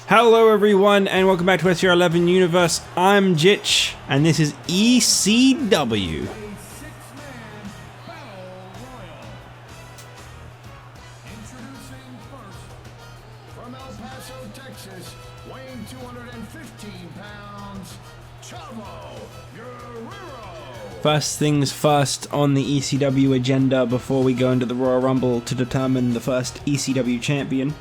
Hello everyone and welcome back to SR11 Universe. I'm Jitch and this is ECW. Introducing first, from El Paso, Texas, weighing 215 pounds, Chavo, Guerrero. First things first on the ECW agenda before we go into the Royal Rumble to determine the first ECW champion.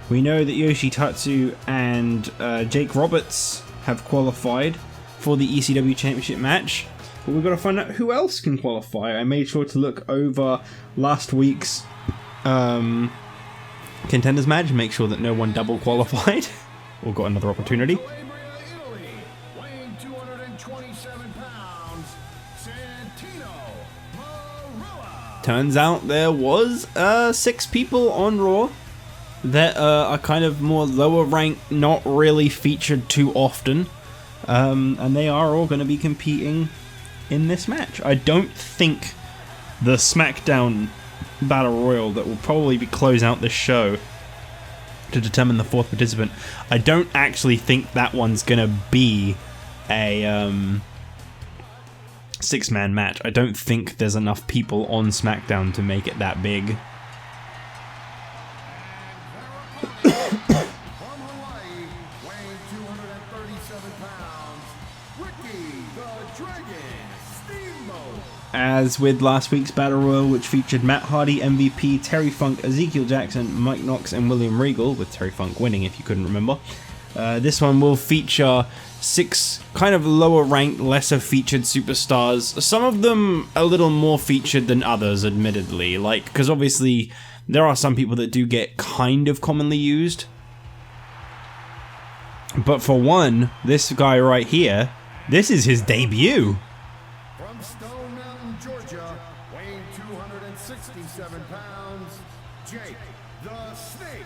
We know that Yoshi, Tatsu and Jake Roberts have qualified for the ECW Championship match, but we've got to find out who else can qualify. I made sure to look over last week's contenders match, make sure that no one double qualified or got another opportunity. Italy, weighing 227 pounds, Santino, Marella. Turns out there was 6 people on Raw that are kind of more lower ranked, not really featured too often, and they are all going to be competing in this match. I don't think the SmackDown Battle Royal that will probably be close out this show to determine the 4th participant, I don't actually think that one's going to be a 6-man match. I don't think there's enough people on SmackDown to make it that big. From Hawaii, weighing 237 pounds, WIKI, the Dragon, Steamboat. As with last week's Battle Royal, which featured Matt Hardy, MVP, Terry Funk, Ezekiel Jackson, Mike Knox, and William Regal, with Terry Funk winning if you couldn't remember. This one will feature 6 kind of lower ranked, lesser featured superstars. Some of them a little more featured than others, admittedly. Because obviously there are some people that do get kind of commonly used. But for one, this guy right here, this is his debut. From Stone Mountain, Georgia, weighing 267 pounds, Jake the Snake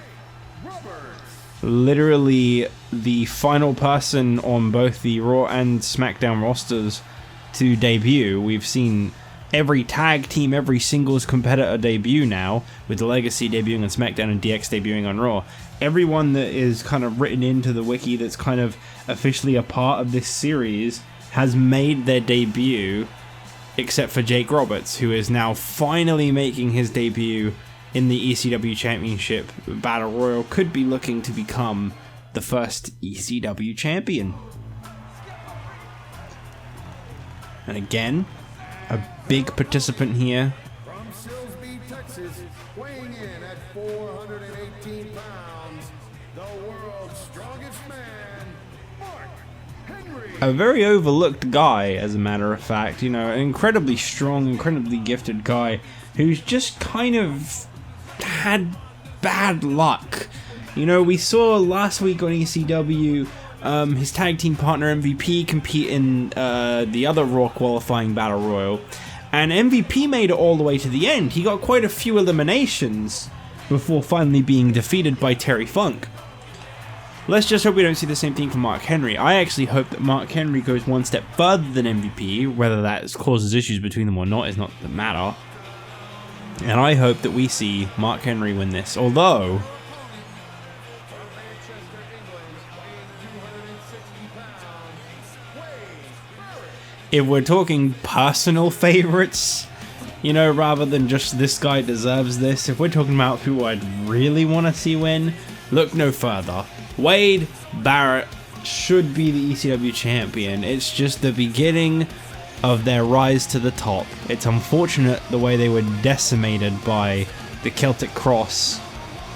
Roberts. Literally the final person on both the Raw and SmackDown rosters to debut. We've seen every tag team, every singles competitor debut now, with the Legacy debuting on SmackDown and DX debuting on Raw. Everyone that is kind of written into the wiki that's kind of officially a part of this series has made their debut, except for Jake Roberts, who is now finally making his debut in the ECW Championship Battle Royal. Could be looking to become the first ECW champion. And again, a big participant here. From Silsbee, Texas, weighing in at 418 pounds, the world's strongest man, Mark Henry. A very overlooked guy, as a matter of fact. You know, an incredibly strong, incredibly gifted guy who's just kind of had bad luck. You know, we saw last week on ECW his tag team partner MVP compete in the other Raw qualifying Battle Royal, and MVP made it all the way to the end. He got quite a few eliminations before finally being defeated by Terry Funk. Let's just hope we don't see the same thing from Mark Henry. I actually hope that Mark Henry goes one step further than MVP. Whether that causes issues between them or not is not the matter. And I hope that we see Mark Henry win this. Although, if we're talking personal favorites, you know, rather than just this guy deserves this, if we're talking about who I'd really want to see win, look no further. Wade Barrett should be the ECW champion. It's just the beginning of their rise to the top. It's unfortunate the way they were decimated by the Celtic Cross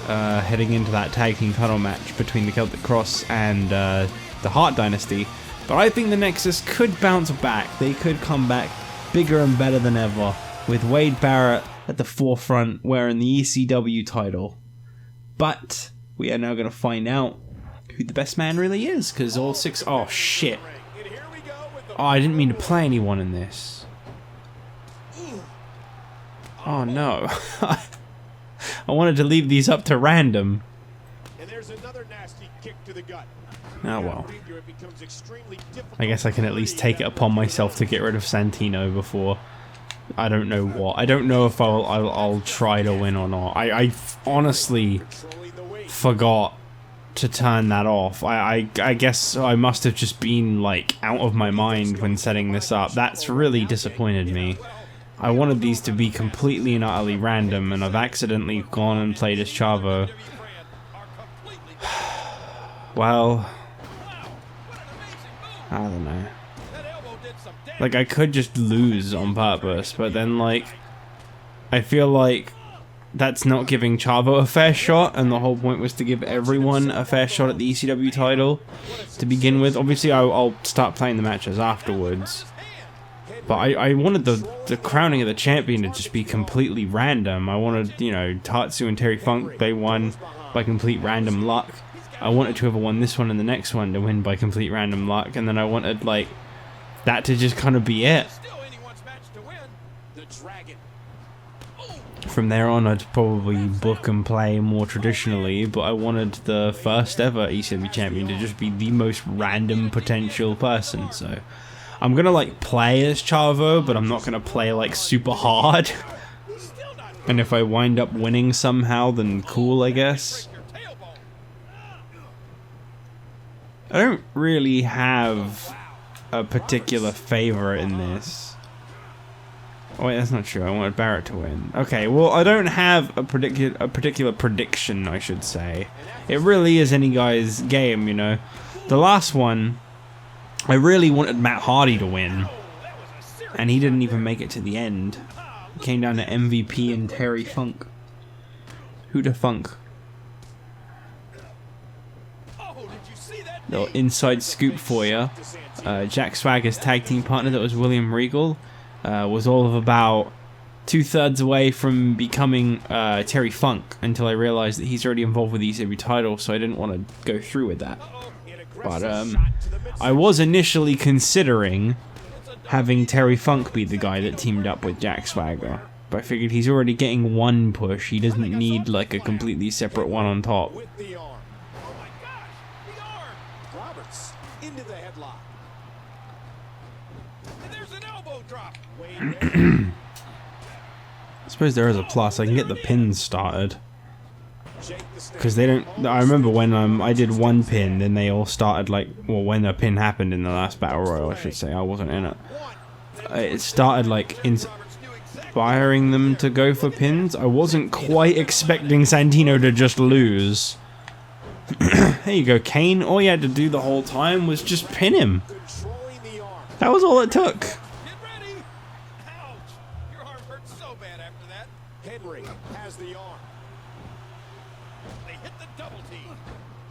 heading into that tag team title match between the Celtic Cross and the Hart Dynasty. But I think the Nexus could bounce back. They could come back bigger and better than ever, with Wade Barrett at the forefront wearing the ECW title. But we are now going to find out who the best man really is, because all 6... Oh, shit. Oh, I didn't mean to play anyone in this. Oh, no. I wanted to leave these up to random. And there's another nasty kick to the gut. Oh, well. I guess I can at least take it upon myself to get rid of Santino before I don't know what. I don't know if I'll try to win or not. I honestly forgot to turn that off. I guess I must have just been like out of my mind when setting this up. That's really disappointed me. I wanted these to be completely and utterly random, and I've accidentally gone and played as Chavo. Well, I don't know. Like, I could just lose on purpose, but then, like, I feel like that's not giving Chavo a fair shot, and the whole point was to give everyone a fair shot at the ECW title to begin with. Obviously, I'll start playing the matches afterwards. But I wanted the crowning of the champion to just be completely random. I wanted, you know, Tatsu and Terry Funk, they won by complete random luck. I wanted whoever won this one and the next one to win by complete random luck. And then I wanted, like, that to just kind of be it. From there on, I'd probably book and play more traditionally, but I wanted the first ever ECW champion to just be the most random potential person, so I'm gonna like play as Chavo, but I'm not gonna play like super hard. And if I wind up winning somehow, then cool, I guess. I don't really have a particular favorite in this. Oh wait, that's not true. I wanted Barrett to win. Okay, well, I don't have a particular prediction, I should say. It really is any guy's game, you know. The last one, I really wanted Matt Hardy to win, and he didn't even make it to the end. It came down to MVP and Terry Funk. Who the Funk? Little inside scoop for you. Jack Swagger's tag team partner, that was William Regal, was all of about 2/3 away from becoming Terry Funk until I realized that he's already involved with the ECW title, so I didn't want to go through with that. But I was initially considering having Terry Funk be the guy that teamed up with Jack Swagger, but I figured he's already getting one push. He doesn't need like a completely separate one on top. I suppose there is a plus. I can get the pins started. Because they don't... I remember when I did one pin, then they all started like... Well, when a pin happened in the last Battle Royal, I should say. I wasn't in it. It started like inspiring them to go for pins. I wasn't quite expecting Santino to just lose. There you go, Kane. All you had to do the whole time was just pin him. That was all it took. Has the arm. They hit the double T.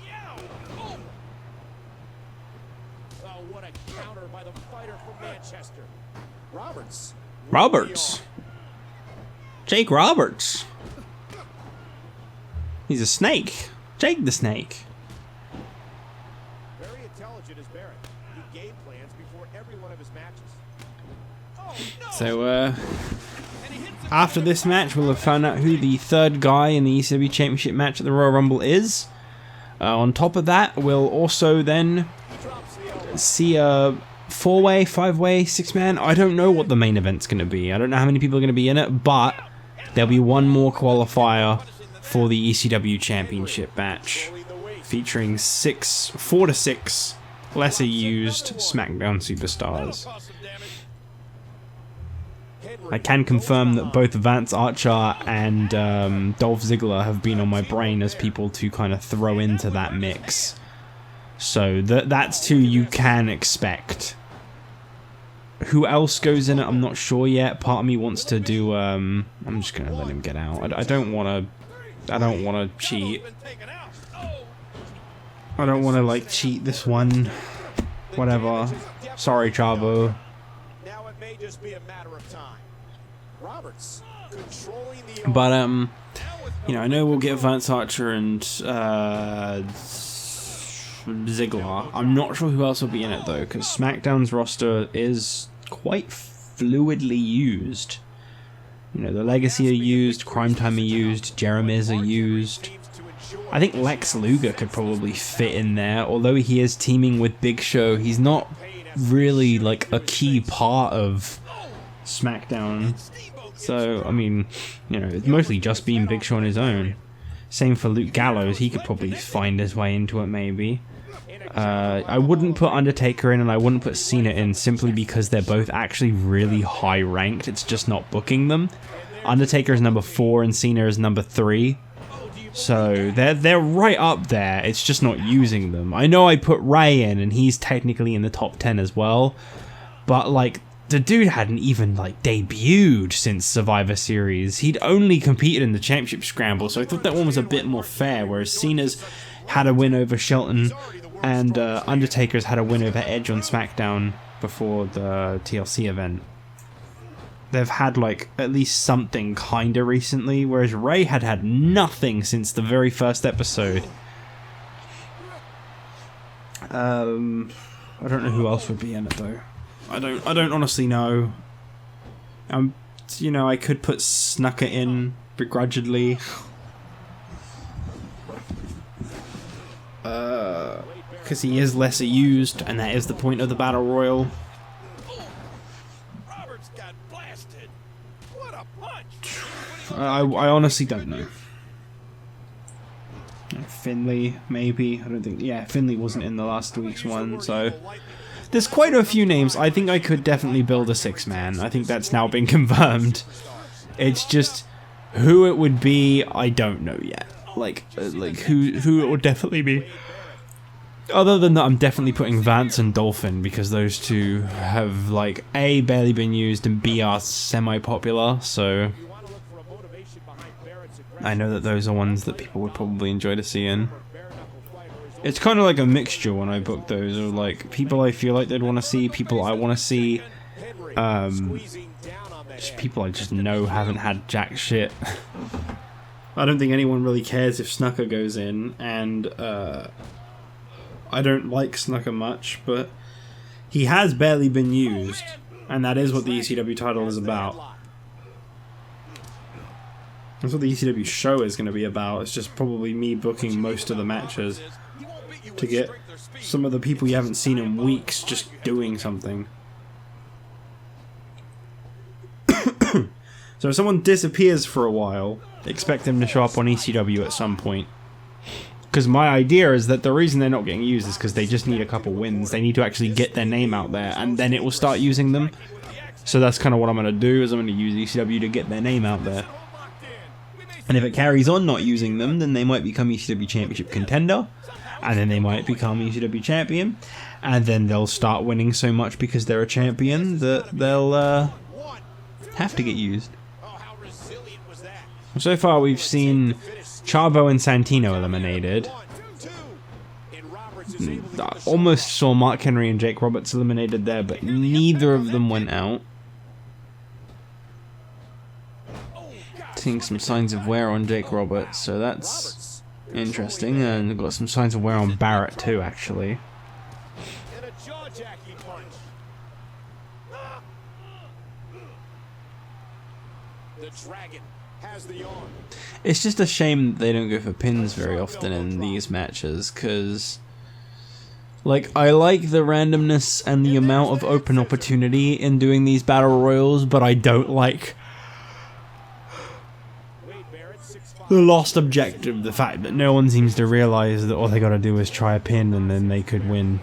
Yow! Oh. Oh, what a counter by the fighter from Manchester. Roberts. Jake Roberts. He's a snake. Jake the Snake. Very intelligent as Barrett. He game plans before every one of his matches. Oh, no. So, after this match, we'll have found out who the third guy in the ECW Championship match at the Royal Rumble is. On top of that, we'll also then see a 4-way, 5-way, 6-man. I don't know what the main event's going to be. I don't know how many people are going to be in it, but there'll be one more qualifier for the ECW Championship match, featuring 4 to 6 lesser used SmackDown superstars. I can confirm that both Vance Archer and Dolph Ziggler have been on my brain as people to kind of throw into that mix. So that's who you can expect. Who else goes in it, I'm not sure yet. Part of me wants to do... I'm just going to let him get out. I don't want to cheat. I don't want to, like, cheat this one. Whatever. Sorry, Chavo. Now it may just be a matter of time. Roberts controlling the But you know, I know we'll get Vance Archer and Ziggler. I'm not sure who else will be in it though, because SmackDown's roster is quite fluidly used. You know, the Legacy are used, Crime Time are used, Jeremy's are used. I think Lex Luger could probably fit in there, although he is teaming with Big Show. He's not really like a key part of SmackDown. So, I mean, you know, it's mostly just being Big Show on his own. Same for Luke Gallows. He could probably find his way into it, maybe. I wouldn't put Undertaker in, and I wouldn't put Cena in, simply because they're both actually really high ranked. It's just not booking them. Undertaker is number 4 and Cena is number 3. So they're right up there. It's just not using them. I know I put Ray in, and he's technically in the top 10 as well. But like, the dude hadn't even like debuted since Survivor Series. He'd only competed in the Championship Scramble, so I thought that one was a bit more fair. Whereas Cena's had a win over Shelton, and Undertaker's had a win over Edge on SmackDown before the TLC event. They've had like at least something kinda recently, whereas Ray had had nothing since the very first episode. I don't know who else would be in it though. I don't honestly know. You know, I could put Snuka in begrudgingly. Because he is lesser used, and that is the point of the Battle Royal. I honestly don't know. Finley, maybe. I don't think... Yeah, Finley wasn't in the last week's one, so... There's quite a few names. I think I could definitely build a 6-man. I think that's now been confirmed. It's just... Who it would be, I don't know yet. Like who it would definitely be. Other than that, I'm definitely putting Vance and Dolph in, because those two have, like, A, barely been used, and B, are semi-popular, so... I know that those are ones that people would probably enjoy to see in. It's kind of like a mixture when I book those, of like, people I feel like they'd want to see, people I want to see, just people I just know haven't had jack shit. I don't think anyone really cares if Snuka goes in, and, I don't like Snuka much, but he has barely been used, and that is what the ECW title is about. That's what the ECW show is going to be about. It's just probably me booking most of the matches to get some of the people you haven't seen in weeks just doing something. So if someone disappears for a while, expect them to show up on ECW at some point. Because my idea is that the reason they're not getting used is because they just need a couple wins. They need to actually get their name out there, and then it will start using them. So that's kind of what I'm going to do, is I'm going to use ECW to get their name out there. And if it carries on not using them, then they might become ECW Championship contender, and then they might become ECW champion, and then they'll start winning so much because they're a champion that they'll have to get used. So far we've seen Chavo and Santino eliminated. Almost saw Mark Henry and Jake Roberts eliminated there, but neither of them went out. Seeing some signs of wear on Jake Roberts, so that's interesting. And we've got some signs of wear on Barrett too, actually. It's just a shame that they don't go for pins very often in these matches, because, like, I like the randomness and the amount of open opportunity in doing these battle royals, but I don't like the lost objective, the fact that no one seems to realize that all they gotta do is try a pin and then they could win.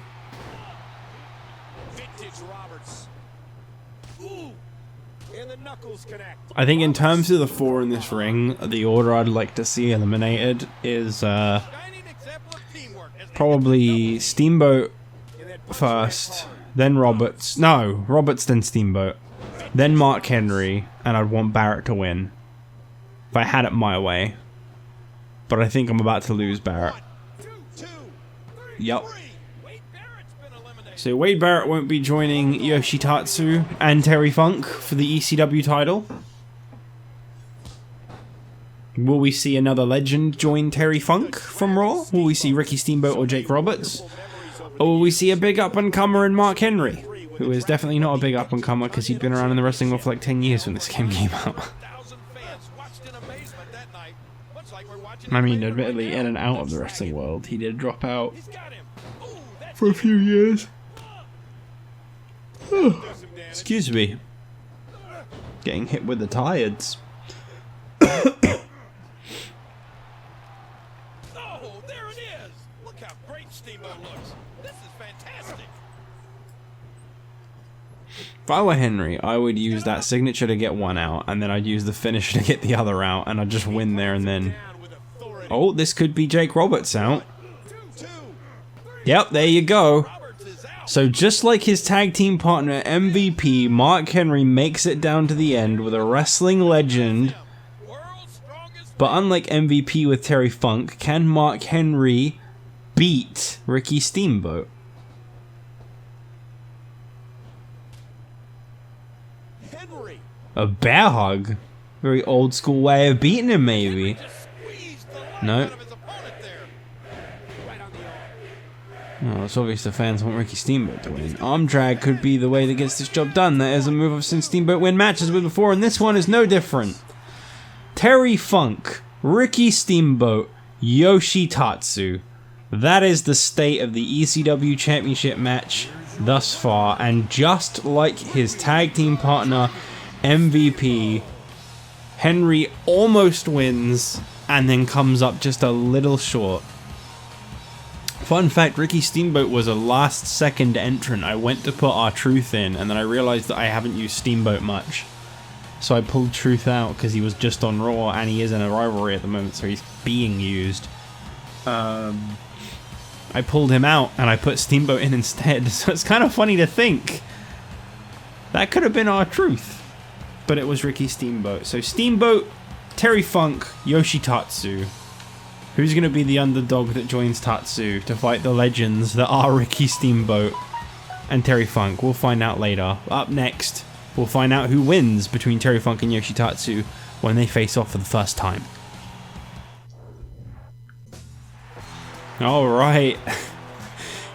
I think in terms of the 4 in this ring, the order I'd like to see eliminated is probably Steamboat first, then Roberts. No, Roberts then Steamboat, then Mark Henry, and I'd want Barrett to win. If I had it my way. But I think I'm about to lose Barrett. Yup. So Wade Barrett won't be joining Yoshi, Tatsu and Terry Funk for the ECW title. Will we see another legend join Terry Funk from Raw? Will we see Ricky Steamboat or Jake Roberts? Or will we see a big up-and-comer in Mark Henry? Who is definitely not a big up-and-comer because he'd been around in the wrestling world for like 10 years when this game came out. I mean, admittedly, in and out of the wrestling world, he did drop out for a few years. Excuse me. Getting hit with the tides. Steamboat looks. This is fantastic. If I were Henry, I would use that signature to get one out, and then I'd use the finisher to get the other out, and I'd just win there and then. Oh, this could be Jake Roberts out. Yep, there you go. So just like his tag team partner MVP, Mark Henry makes it down to the end with a wrestling legend. But unlike MVP with Terry Funk, can Mark Henry beat Ricky Steamboat? A bear hug? Very old school way of beating him, maybe. No. Oh, it's obvious the fans want Ricky Steamboat to win. Arm drag could be the way that gets this job done. That is a move I've seen Steamboat win matches with before, and this one is no different. Terry Funk, Ricky Steamboat, Yoshi Tatsu. That is the state of the ECW Championship match thus far, and just like his tag team partner, MVP, Henry almost wins and then comes up just a little short. Fun fact, Ricky Steamboat was a last second entrant. I went to put R-Truth in and then I realized that I haven't used Steamboat much. So I pulled Truth out because he was just on Raw and he is in a rivalry at the moment, so he's being used. I pulled him out and I put Steamboat in instead, so it's kind of funny to think that could have been R-Truth, but it was Ricky Steamboat. So Steamboat, Terry Funk, Yoshi Tatsu. Who's going to be the underdog that joins Tatsu to fight the legends that are Ricky Steamboat and Terry Funk? We'll find out later. Up next, we'll find out who wins between Terry Funk and Yoshi Tatsu when they face off for the first time. Alright.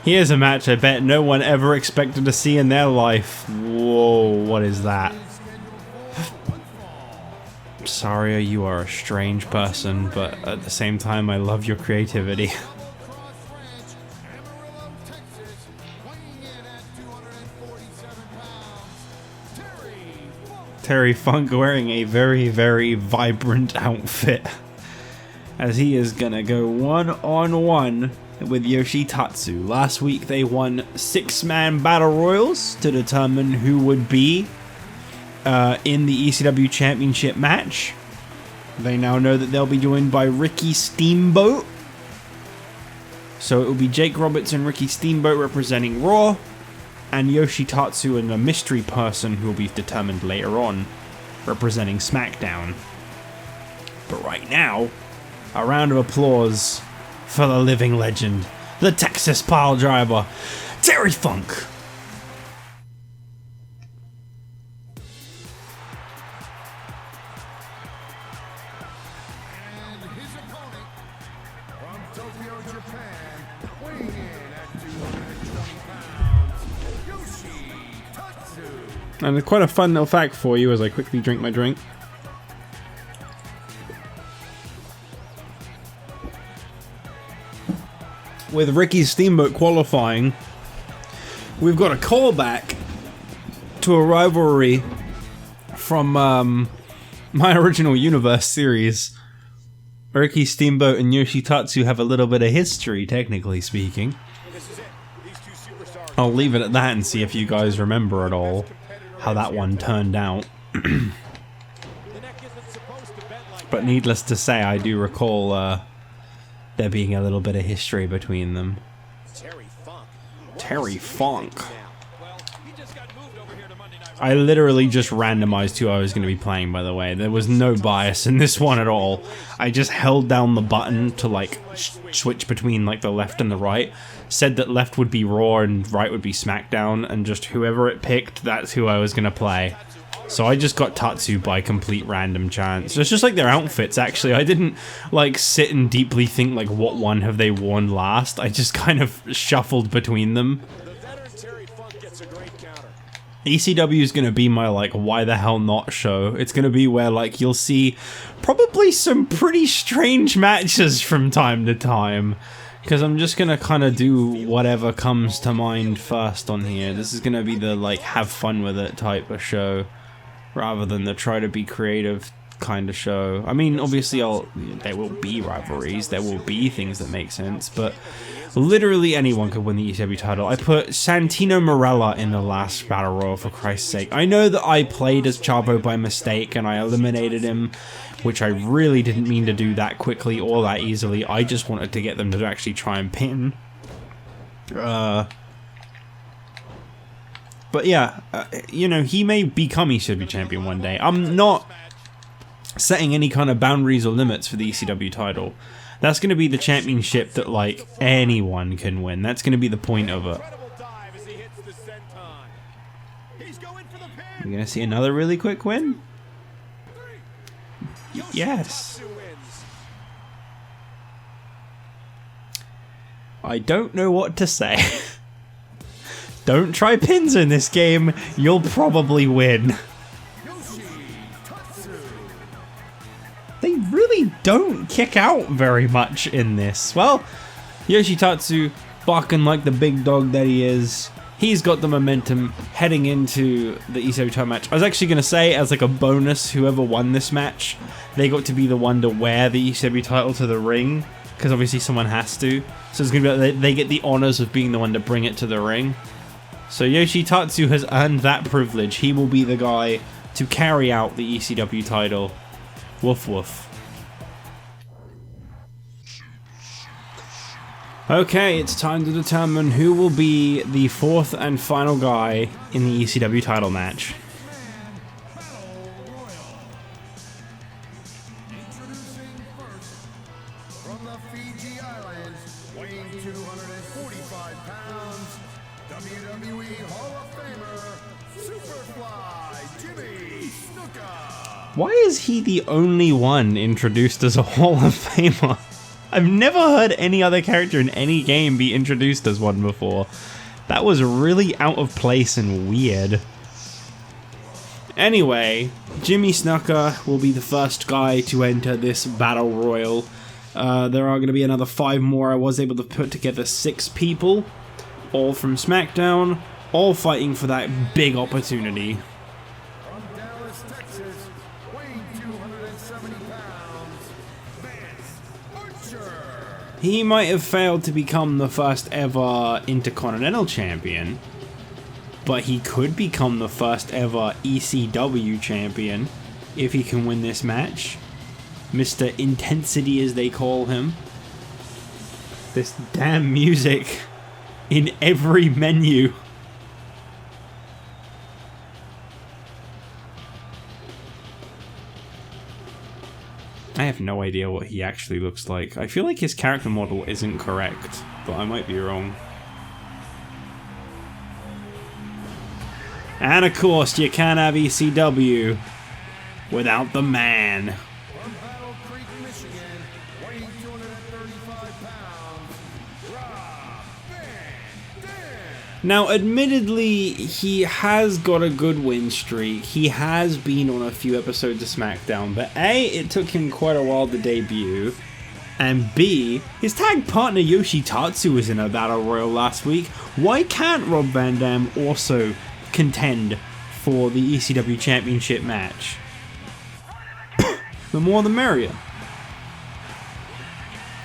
Here's a match I bet no one ever expected to see in their life. Whoa, what is that? Saria, you are a strange person, but at the same time, I love your creativity. Terry Funk wearing a very, very vibrant outfit, as he is gonna go one-on-one with Yoshi Tatsu. Last week, they won 6-man battle royals to determine who would be in the ECW Championship match. They now know that they'll be joined by Ricky Steamboat. So it will be Jake Roberts and Ricky Steamboat representing Raw, and Yoshi Tatsu and a mystery person who will be determined later on representing SmackDown. But right now, a round of applause for the living legend, the Texas pile driver, Terry Funk. And quite a fun little fact for you as I quickly drink my drink. With Ricky Steamboat qualifying, we've got a callback to a rivalry from my original Universe series. Ricky Steamboat and Yoshi Tatsu have a little bit of history, technically speaking. I'll leave it at that and see if you guys remember at all how that one turned out. But needless to say, I do recall there being a little bit of history between them. Terry Funk. I literally just randomized who I was going to be playing, by the way. There was no bias in this one at all. I just held down the button to like switch between like the left and the right. Said that left would be Raw and right would be SmackDown, and just whoever it picked, that's who I was going to play. So I just got Tatsu by complete random chance. It's just like their outfits, actually. I didn't like sit and deeply think like what one have they worn last. I just kind of shuffled between them. ECW is going to be my like why the hell not show. It's going to be where like you'll see probably some pretty strange matches from time to time. Because I'm just going to kind of do whatever comes to mind first on here. This is going to be the like have fun with it type of show, rather than the try to be creative kind of show. I mean, obviously, there will be rivalries, there will be things that make sense, but literally anyone could win the ECW title. I put Santino Marella in the last Battle Royal, for Christ's sake. I know that I played as Chavo by mistake and I eliminated him, which I really didn't mean to do that quickly or that easily. I just wanted to get them to actually try and pin. But yeah, you know, he may become ECW champion one day. I'm not setting any kind of boundaries or limits for the ECW title. That's going to be the championship that, like, anyone can win. That's going to be the point of it. We're going to see another really quick win? Yes. I don't know what to say. Don't try pins in this game. You'll probably win. Yoshi, Tatsu. They really don't kick out very much in this. Well, Yoshi Tatsu, barking like the big dog that he is, he's got the momentum heading into the ECW title match. I was actually going to say, as like a bonus, whoever won this match, they got to be the one to wear the ECW title to the ring, because obviously someone has to. So it's going to be like they get the honors of being the one to bring it to the ring. So Yoshi Tatsu has earned that privilege. He will be the guy to carry out the ECW title. Woof woof. Okay, it's time to determine who will be the fourth and final guy in the ECW title match. Introducing first, from the Fiji Islands, weighing 245 pounds, WWE Hall of Famer, Superfly Jimmy Snuka. Why is he the only one introduced as a Hall of Famer? I've never heard any other character in any game be introduced as one before. That was really out of place and weird. Anyway, Jimmy Snuka will be the first guy to enter this battle royal. There are going to be another 5 more. I was able to put together 6 people, all from SmackDown, all fighting for that big opportunity. From Dallas, Texas, weighing 270 pounds, Vance Archer. He might have failed to become the first ever Intercontinental Champion, but he could become the first ever ECW Champion if he can win this match. Mr. Intensity, as they call him. This damn music in every menu. I have no idea what he actually looks like. I feel like his character model isn't correct, but I might be wrong. And of course, you can't have ECW without the man. From Battle Creek, Michigan, weighing 235 pounds, Rob Van Dam. Now, admittedly, he has got a good win streak. He has been on a few episodes of SmackDown, but A, it took him quite a while to debut, and B, his tag partner Yoshi Tatsu was in a battle royal last week. Why can't Rob Van Dam also contend for the ECW Championship match? The more the merrier.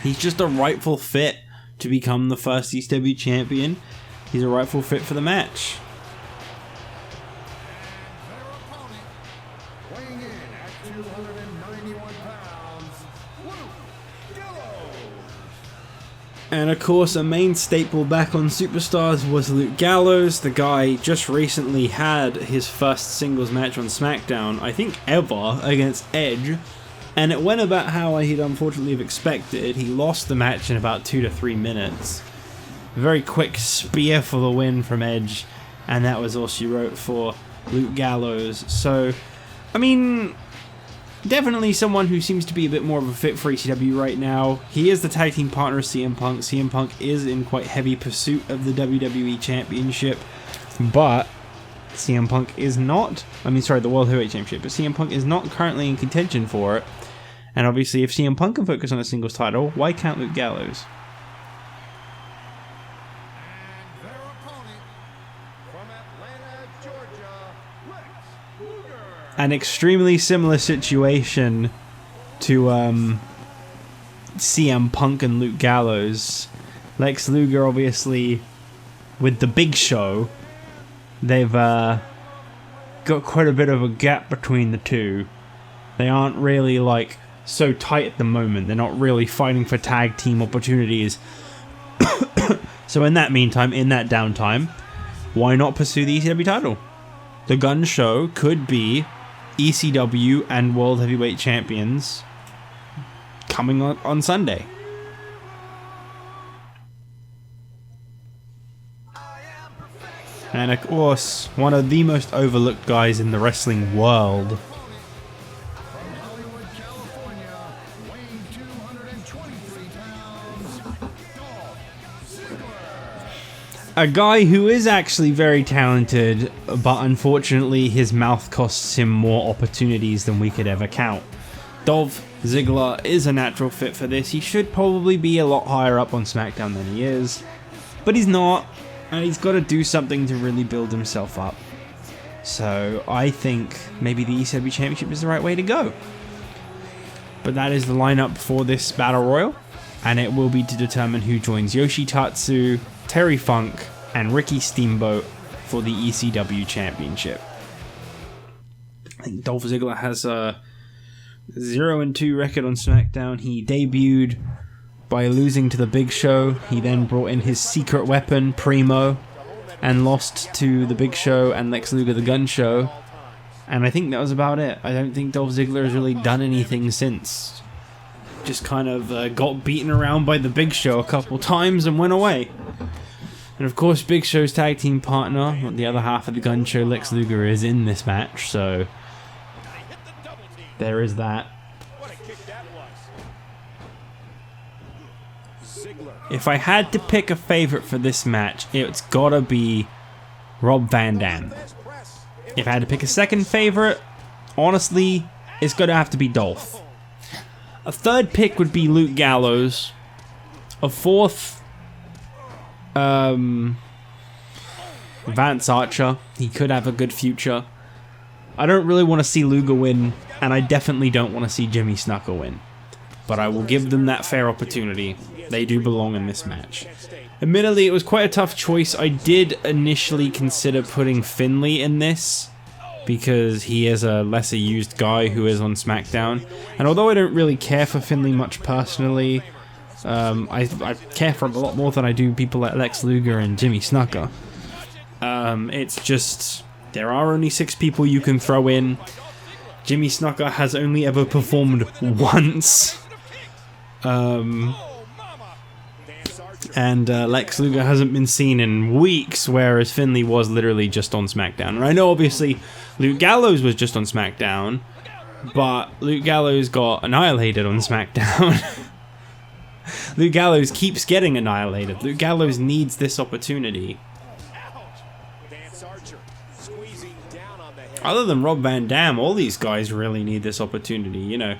He's just a rightful fit to become the first ECW champion. He's a rightful fit for the match. Their opponent, weighing in at 291 pounds, Gallows. And of course, a main staple back on Superstars was Luke Gallows. The guy just recently had his first singles match on SmackDown, I think ever, against Edge. And it went about how he'd unfortunately have expected. He lost the match in about 2 to 3 minutes. Very quick spear for the win from Edge. And that was all she wrote for Luke Gallows. So, I mean, definitely someone who seems to be a bit more of a fit for ECW right now. He is the tag team partner of CM Punk. CM Punk is in quite heavy pursuit of the WWE Championship. But CM Punk is not, the World Heavyweight Championship. But CM Punk is not currently in contention for it. And obviously, if CM Punk can focus on a singles title, why can't Luke Gallows? And their opponent, from Atlanta, Georgia, Luger. an extremely similar situation to CM Punk and Luke Gallows. Lex Luger, obviously, with the Big Show, they've got quite a bit of a gap between the two. They aren't really like so tight at the moment. They're not really fighting for tag team opportunities. So in that meantime, in that downtime, why not pursue the ECW title? The Gun Show could be ECW and World Heavyweight Champions coming on Sunday. And of course, one of the most overlooked guys in the wrestling world. From Hollywood, California, weighing 223 pounds, Dolph Ziggler. A guy who is actually very talented, but unfortunately his mouth costs him more opportunities than we could ever count. Dolph Ziggler is a natural fit for this. He should probably be a lot higher up on SmackDown than he is, but he's not, and he's got to do something to really build himself up. So I think maybe the ECW Championship is the right way to go. But that is the lineup for this Battle Royal, and it will be to determine who joins Yoshi, Tatsu, Terry Funk, and Ricky Steamboat for the ECW Championship. I think Dolph Ziggler has a 0-2 record on SmackDown. He debuted by losing to the Big Show. He then brought in his secret weapon, Primo, and lost to the Big Show and Lex Luger, the Gun Show. And I think that was about it. I don't think Dolph Ziggler has really done anything since. Just kind of got beaten around by the Big Show a couple times and went away. And of course, Big Show's tag team partner, the other half of the Gun Show, Lex Luger, is in this match, so there is that. If I had to pick a favorite for this match, it's gotta be Rob Van Dam. If I had to pick a second favorite, honestly, it's gonna have to be Dolph. A third pick would be Luke Gallows. A fourth, Vance Archer. He could have a good future. I don't really want to see Luger win, and I definitely don't want to see Jimmy Snuka win. But I will give them that fair opportunity. They do belong in this match. Admittedly, it was quite a tough choice. I did initially consider putting Finlay in this, because he is a lesser used guy who is on SmackDown. And although I don't really care for Finlay much personally, I care for him a lot more than I do people like Lex Luger and Jimmy Snuka. It's just, there are only 6 people you can throw in. Jimmy Snuka has only ever performed once. And Lex Luger hasn't been seen in weeks, whereas Finlay was literally just on SmackDown. And I know obviously Luke Gallows was just on SmackDown, but Luke Gallows got annihilated on SmackDown. Luke Gallows keeps getting annihilated. Luke Gallows needs this opportunity. Other than Rob Van Dam, all these guys really need this opportunity, you know.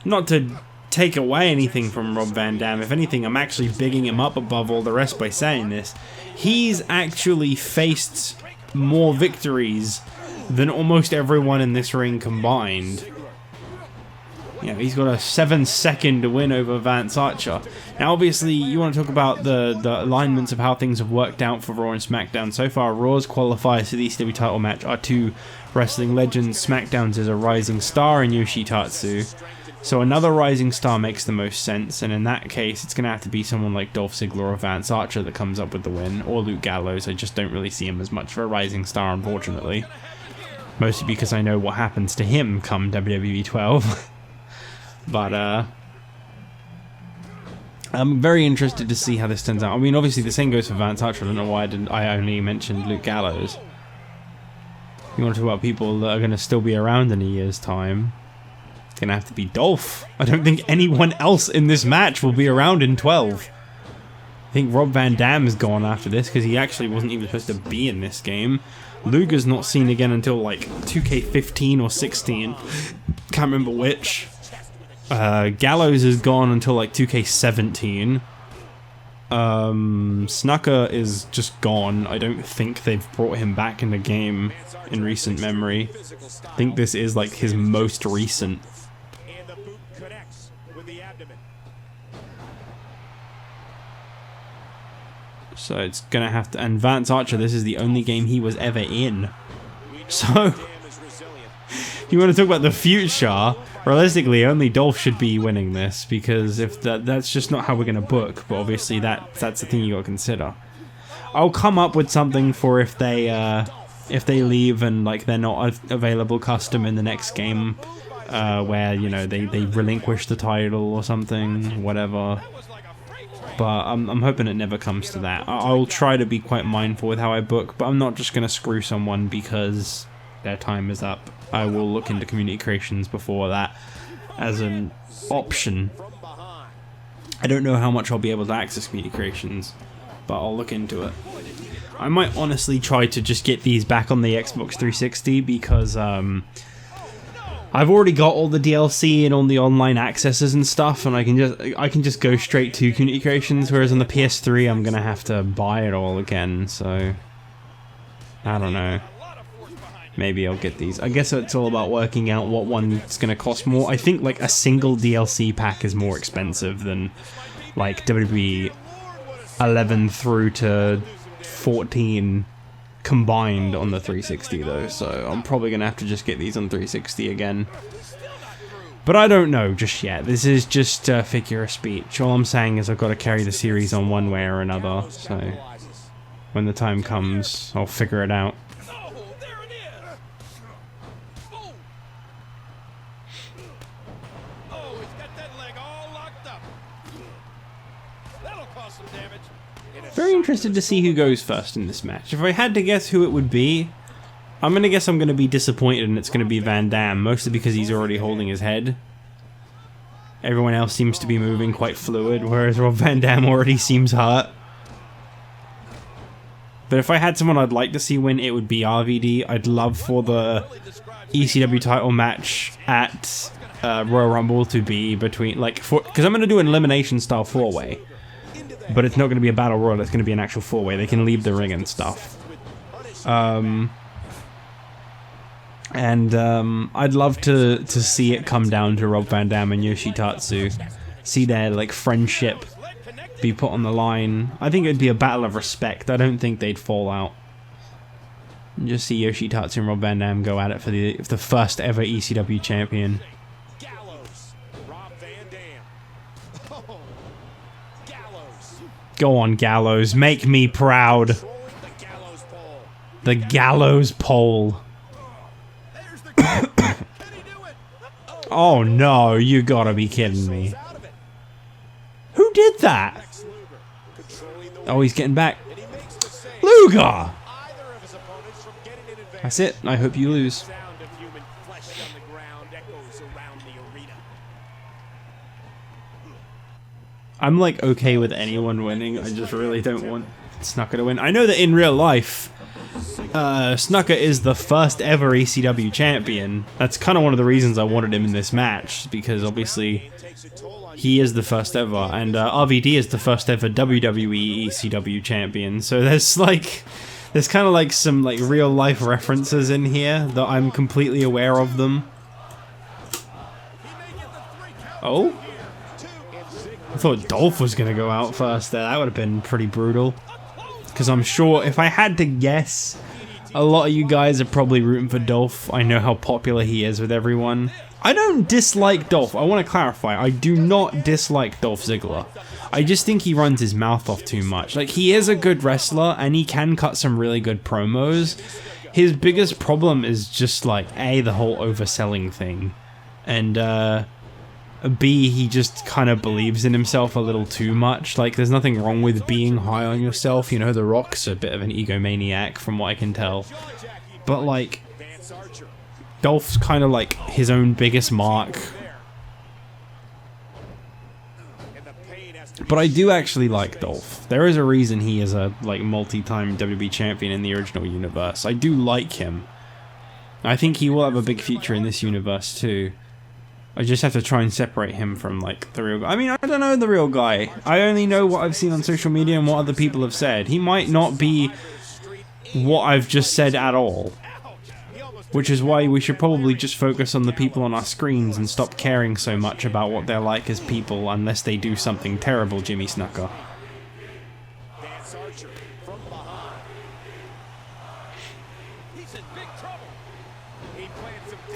Not to take away anything from Rob Van Dam. If anything, I'm actually bigging him up above all the rest by saying this. He's actually faced more victories than almost everyone in this ring combined. You know, he's got a 7-second win over Vance Archer. Now, obviously, you want to talk about the alignments of how things have worked out for Raw and SmackDown. So far, Raw's qualifiers to the ECW title match are 2 wrestling legends. SmackDown's is a rising star in Yoshi Tatsu. So another rising star makes the most sense, and in that case, it's going to have to be someone like Dolph Ziggler or Vance Archer that comes up with the win, or Luke Gallows. I just don't really see him as much of a rising star, unfortunately. Mostly because I know what happens to him come WWE 12. But, I'm very interested to see how this turns out. I mean, obviously the same goes for Vance Archer. I don't know why I only mentioned Luke Gallows. You want to talk about people that are going to still be around in a year's time. It's going to have to be Dolph. I don't think anyone else in this match will be around in 12. I think Rob Van Dam is gone after this because he actually wasn't even supposed to be in this game. Luger's not seen again until like 2K15 or 16. Can't remember which. Gallows is gone until like 2K17. Snuka is just gone. I don't think they've brought him back in the game in recent memory. I think this is like his most recent. And the boot connects with the abdomen. So it's gonna have to. And Vance Archer, this is the only game he was ever in. So, you want to talk about the future? Realistically, only Dolph should be winning this, because if that's just not how we're gonna book. But obviously, that's the thing you gotta consider. I'll come up with something for if they leave and like they're not available custom in the next game, where you know they relinquish the title or something, whatever. But I'm hoping it never comes to that. I'll try to be quite mindful with how I book, but I'm not just gonna screw someone because their time is up. I will look into community creations before that as an option. I don't know how much I'll be able to access community creations, but I'll look into it. I might honestly try to just get these back on the Xbox 360 because I've already got all the DLC and all the online accesses and stuff, and I can just go straight to community creations. Whereas on the PS3, I'm gonna have to buy it all again. So I don't know. Maybe I'll get these. I guess it's all about working out what one's gonna cost more. I think like a single DLC pack is more expensive than like WWE 11 through to 14 combined on the 360 though, so I'm probably gonna have to just get these on 360 again. But I don't know just yet. This is just a figure of speech. All I'm saying is I've got to carry the series on one way or another, so when the time comes, I'll figure it out. Very interested to see who goes first in this match. If I had to guess who it would be, I'm gonna guess I'm gonna be disappointed and it's gonna be Van Dam, mostly because he's already holding his head. Everyone else seems to be moving quite fluid, whereas Rob Van Dam already seems hurt. But if I had someone I'd like to see win, it would be RVD. I'd love for the ECW title match at Royal Rumble to be between, like, because I'm gonna do an elimination style 4-way. But it's not going to be a battle royal, it's going to be an actual 4-way. They can leave the ring and stuff. I'd love to see it come down to Rob Van Dam and Yoshi Tatsu. See their like friendship be put on the line. I think it'd be a battle of respect. I don't think they'd fall out. Just see Yoshi Tatsu and Rob Van Dam go at it for the first ever ECW champion. Gallows. Rob Van Dam. Oh. Gallows. Go on, Gallows. Make me proud. The gallows pole. The gallows pole. There's the Can he do it? Oh no, you gotta be kidding me. Out of it. Who did that? Luger controlling the Oh, he's getting back. and he makes the save. Luger! Either of his opponents from getting an advantage. That's it. I hope you lose. Sound of human flesh on the ground echoes around the arena. I'm like okay with anyone winning. I just really don't want Snuka to win. I know that in real life, Snuka is the first ever ECW champion. That's kind of one of the reasons I wanted him in this match, because obviously he is the first ever, and RVD is the first ever WWE ECW champion. So there's kind of like some like real life references in here that I'm completely aware of them. Oh? I thought Dolph was going to go out first there. That would have been pretty brutal. Because I'm sure, if I had to guess, a lot of you guys are probably rooting for Dolph. I know how popular he is with everyone. I don't dislike Dolph. I want to clarify. I do not dislike Dolph Ziggler. I just think he runs his mouth off too much. Like, he is a good wrestler, and he can cut some really good promos. His biggest problem is just, like, A, the whole overselling thing. And, B, he just kind of believes in himself a little too much. Like, there's nothing wrong with being high on yourself. You know, The Rock's a bit of an egomaniac from what I can tell. But, like, Dolph's kind of like his own biggest mark. But I do actually like Dolph. There is a reason he is a, like, multi-time WWE champion in the original universe. I do like him. I think he will have a big future in this universe, too. I just have to try and separate him from, like, the real guy. I mean, I don't know the real guy. I only know what I've seen on social media and what other people have said. He might not be what I've just said at all. Which is why we should probably just focus on the people on our screens and stop caring so much about what they're like as people unless they do something terrible, Jimmy Snuka.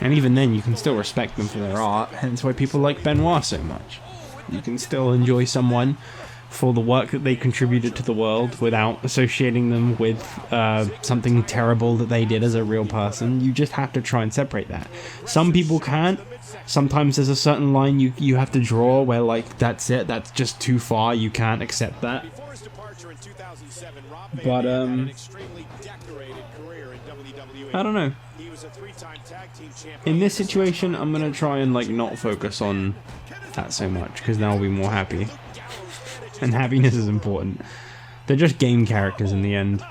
And even then, you can still respect them for their art, hence why people like Benoit so much. You can still enjoy someone for the work that they contributed to the world without associating them with something terrible that they did as a real person. You just have to try and separate that. Some people can't. Sometimes there's a certain line you have to draw where, like, that's it, that's just too far, you can't accept that. But, I don't know. In this situation, I'm gonna try and, like, not focus on that so much, because then I'll be more happy. And happiness is important. They're just game characters in the end.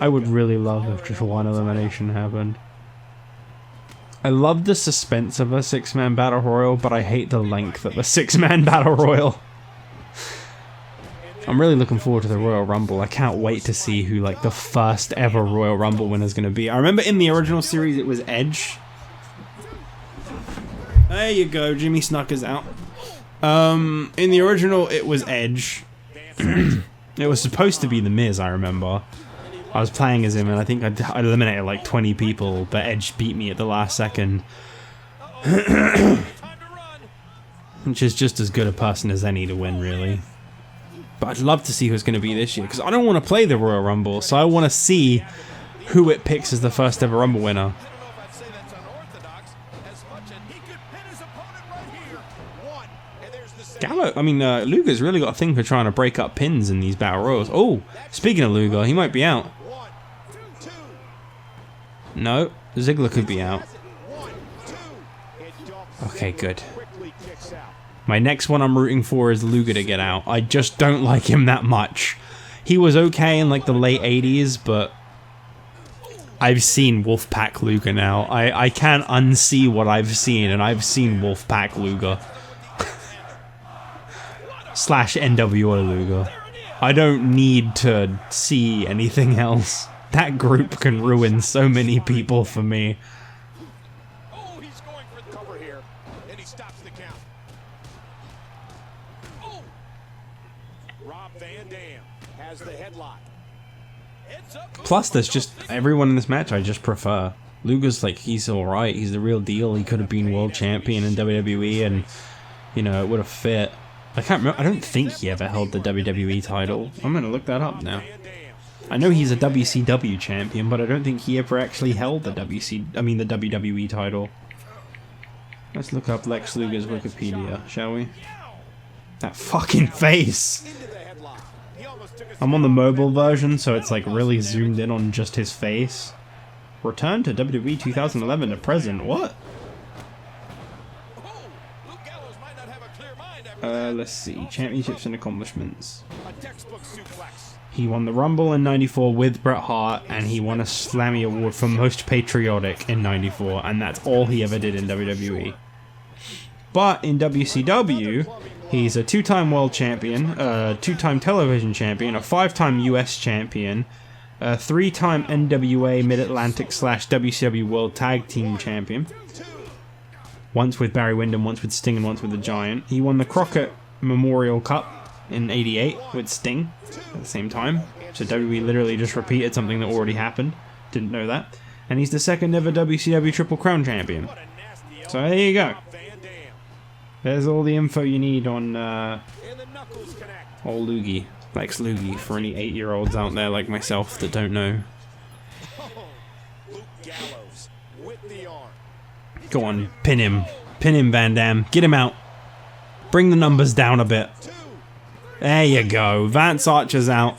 I would really love if just one elimination happened. I love the suspense of a 6-man battle royal, but I hate the length of a 6-man battle royal. I'm really looking forward to the Royal Rumble. I can't wait to see who, like, the first ever Royal Rumble winner is going to be. I remember in the original series it was Edge. There you go, Jimmy Snuka's out. In the original it was Edge. It was supposed to be The Miz, I remember. I was playing as him and I think I eliminated like 20 people, but Edge beat me at the last second. Which is just as good a person as any to win, really. But I'd love to see who's going to be this year, because I don't want to play the Royal Rumble, so I want to see who it picks as the first ever Rumble winner. Gallows, I mean, Luger's really got a thing for trying to break up pins in these battle royals. Oh, speaking of Luger, he might be out. No, Ziggler could be out. Okay, good. My next one I'm rooting for is Luger to get out. I just don't like him that much. He was okay in like the late 80s, but I've seen Wolfpack Luger now. I can't unsee what I've seen, and I've seen Wolfpack Luger. Slash NWO Luger. I don't need to see anything else. That group can ruin so many people for me. Oh, he's going for the cover here, and he stops the count. Oh. Rob Van Dam has the headlock. Plus, there's just everyone in this match I just prefer. Luger's like, he's alright, he's the real deal. He could have been world champion in WWE, and you know, it would have fit. I can't remember. I don't think he ever held the WWE title. I'm gonna look that up now. I know he's a WCW champion, but I don't think he ever actually held the the WWE title. Let's look up Lex Luger's Wikipedia, shall we? That fucking face! I'm on the mobile version, so it's like really zoomed in on just his face. Return to WWE 2011 to present. What? Let's see. Championships and accomplishments. He won the Rumble in 94 with Bret Hart, and he won a Slammy Award for Most Patriotic in 94, and that's all he ever did in WWE. But in WCW, he's a 2-time world champion, a 2-time television champion, a 5-time US champion, a 3-time NWA Mid-Atlantic / WCW World Tag Team champion. Once with Barry Windham, once with Sting, and once with the Giant. He won the Crockett Memorial Cup in '88 with Sting at the same time. So WWE literally just repeated something that already happened. Didn't know that. And he's the second ever WCW Triple Crown champion. So there you go. There's all the info you need on old Loogie. Lex Luger, for any 8-year-olds out there like myself that don't know. Go on, pin him. Pin him, Van Dam. Get him out. Bring the numbers down a bit. There you go. Vance Archer's out.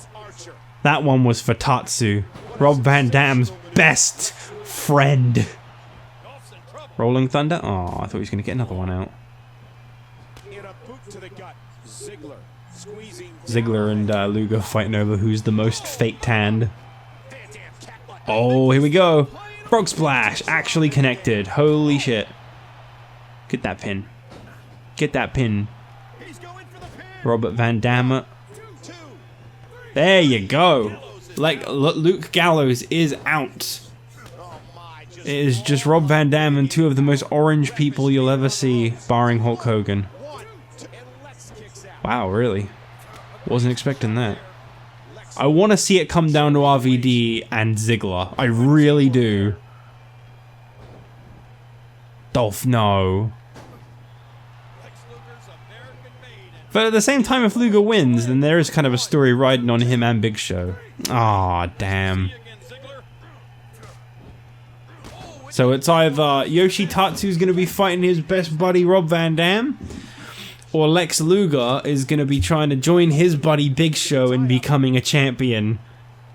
That one was for Tatsu. Rob Van Dam's best friend. Rolling Thunder? Oh, I thought he was going to get another one out. Ziggler and Luger fighting over who's the most fake tanned. Oh, here we go. Frog splash, actually connected. Holy shit. Get that pin. Get that pin. He's going for the pin. Robert Van Dam. 2. There you go. Like, Luke Gallows is out. Oh my, just It is just Rob Van Dam and two of the most orange people you'll ever see, barring Hulk Hogan. 1, 2, and Lex kicks out. Wow, really? Wasn't expecting that. I want to see it come down to RVD and Ziggler. I really do. Dolph, no. Lex Luger's American made and But at the same time, if Luger wins, then there is kind of a story riding on him and Big Show. Aw, damn. again Ziggler. Oh, So it's either Yoshi Tatsu's going to be fighting his best buddy Rob Van Dam, or Lex Luger is going to be trying to join his buddy Big Show in becoming a champion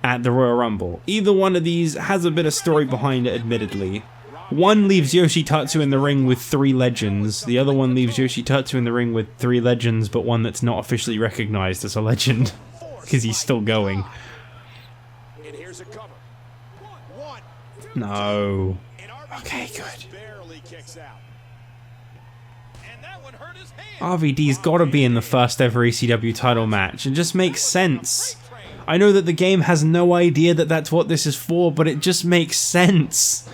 at the Royal Rumble. Either one of these has a bit of story behind it, admittedly. One leaves Yoshi Tatsu in the ring with 3 legends. The other one leaves Yoshi Tatsu in the ring with 3 legends, but one that's not officially recognized as a legend. Because he's still going. and here's a cover. 1, 2, No. and RVD Okay, just good. barely kicks out. And that one hurt his hand. RVD's gotta be in the first ever ECW title match. It just makes sense. I know that the game has no idea that that's what this is for, but it just makes sense.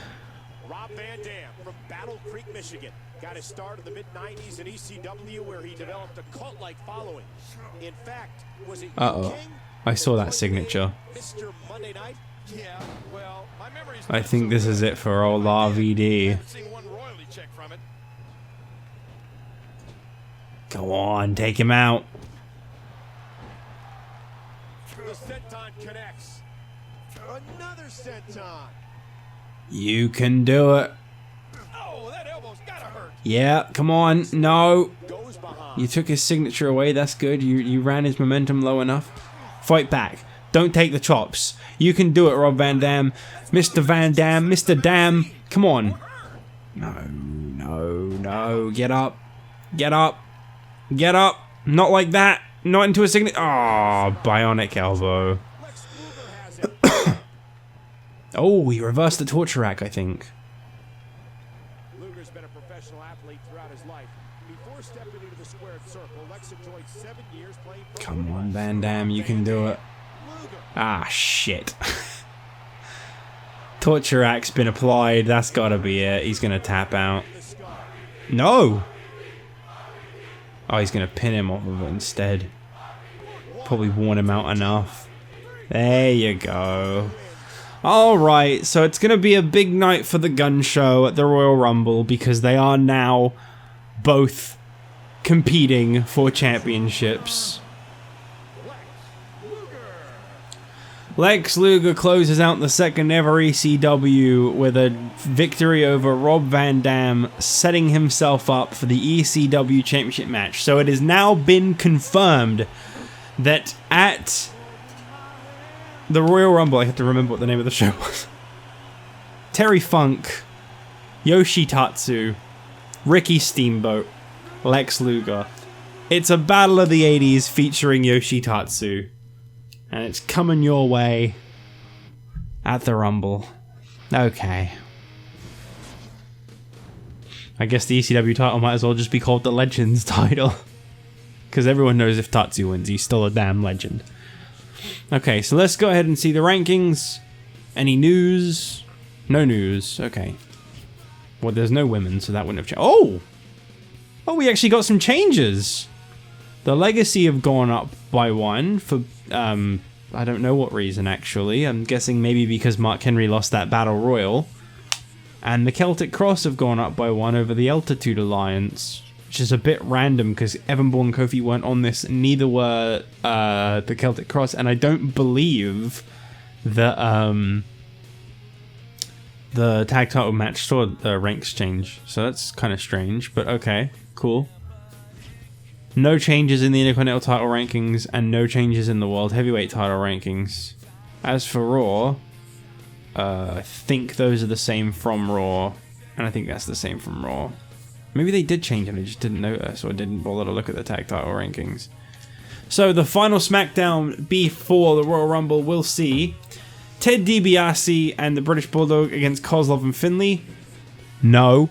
Rob Van Dam from Battle Creek, Michigan, got his start in the mid-90s in ECW, where he developed a cult-like following. In fact, was it Uh-oh. King? I saw that signature. Mr. Monday Night? Yeah, well, my memory's I not think so this good. is it for old RVD. Haven't seen one royalty check from it. Go on, take him out. The senton connects. Another senton. You can do it. Oh, that elbow's gotta hurt. Yeah, come on. No. Goes behind. You took his signature away. That's good. You ran his momentum low enough. Fight back. Don't take the chops. You can do it, Rob Van Dam. Mr. Van Dam. Mr. Dam. Come on. No, no, no. Get up. Get up. Get up. Not like that. Not into a signature. Oh, bionic elbow. Lex Luger has it. Oh, he reversed the torture rack, I think. Luger's been a professional athlete throughout his life. Before stepping into the squared circle, Lex enjoyed 7 years playing pro Come football. on, Van Dam. You can do it. Luger. Ah, shit. Torture rack's been applied. That's gotta be it. He's gonna tap out. The scar. No! Oh, he's gonna pin him off of it instead. Probably worn him out enough. There you go. Alright, so it's gonna be a big night for the gun show at the Royal Rumble because they are now both competing for championships. Lex Luger closes out the second ever ECW with a victory over Rob Van Dam, setting himself up for the ECW Championship match. So it has now been confirmed that at the Royal Rumble, I have to remember what the name of the show was. Terry Funk, Yoshi Tatsu, Ricky Steamboat, Lex Luger. It's a battle of the 80s featuring Yoshi Tatsu. And it's coming your way at the Rumble. Okay. I guess the ECW title might as well just be called the Legends title. Because everyone knows if Tatsu wins, he's still a damn legend. Okay, so let's go ahead and see the rankings. Any news? No news. Okay. Well, there's no women, so that wouldn't have changed. Oh! Oh, we actually got some changes. The Legacy have gone up by 1 for, I don't know what reason, actually. I'm guessing maybe because Mark Henry lost that Battle Royal. And the Celtic Cross have gone up by 1 over the Altitude Alliance, which is a bit random because Evan Bourne and Kofi weren't on this, neither were the Celtic Cross, and I don't believe that the tag title match saw ranks change. So that's kind of strange, but okay, cool. No changes in the Intercontinental title rankings, and no changes in the World Heavyweight title rankings. As for Raw, I think those are the same from Raw, and I think that's the same from Raw. Maybe they did change and I just didn't notice, or didn't bother to look at the tag title rankings. So the final SmackDown before the Royal Rumble, we'll see. Ted DiBiase and the British Bulldog against Kozlov and Finlay. No.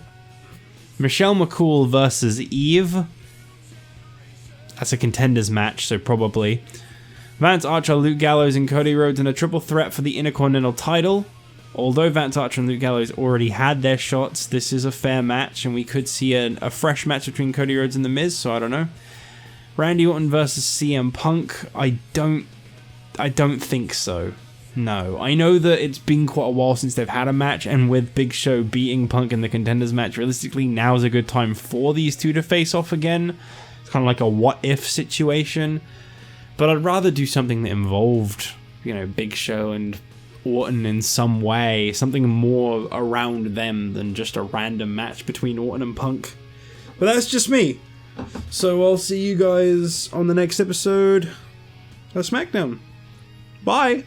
Michelle McCool versus Eve. That's a contenders match, so probably. Vance Archer, Luke Gallows, and Cody Rhodes in a triple threat for the Intercontinental title. Although Vance Archer and Luke Gallows already had their shots, this is a fair match, and we could see a fresh match between Cody Rhodes and The Miz, so I don't know. Randy Orton versus CM Punk. I don't think so. No. I know that it's been quite a while since they've had a match, and with Big Show beating Punk in the contenders match, realistically, now's a good time for these two to face off again. It's kind of like a what-if situation. But I'd rather do something that involved, you know, Big Show and Orton in some way. Something more around them than just a random match between Orton and Punk. But that's just me. So I'll see you guys on the next episode of SmackDown. Bye!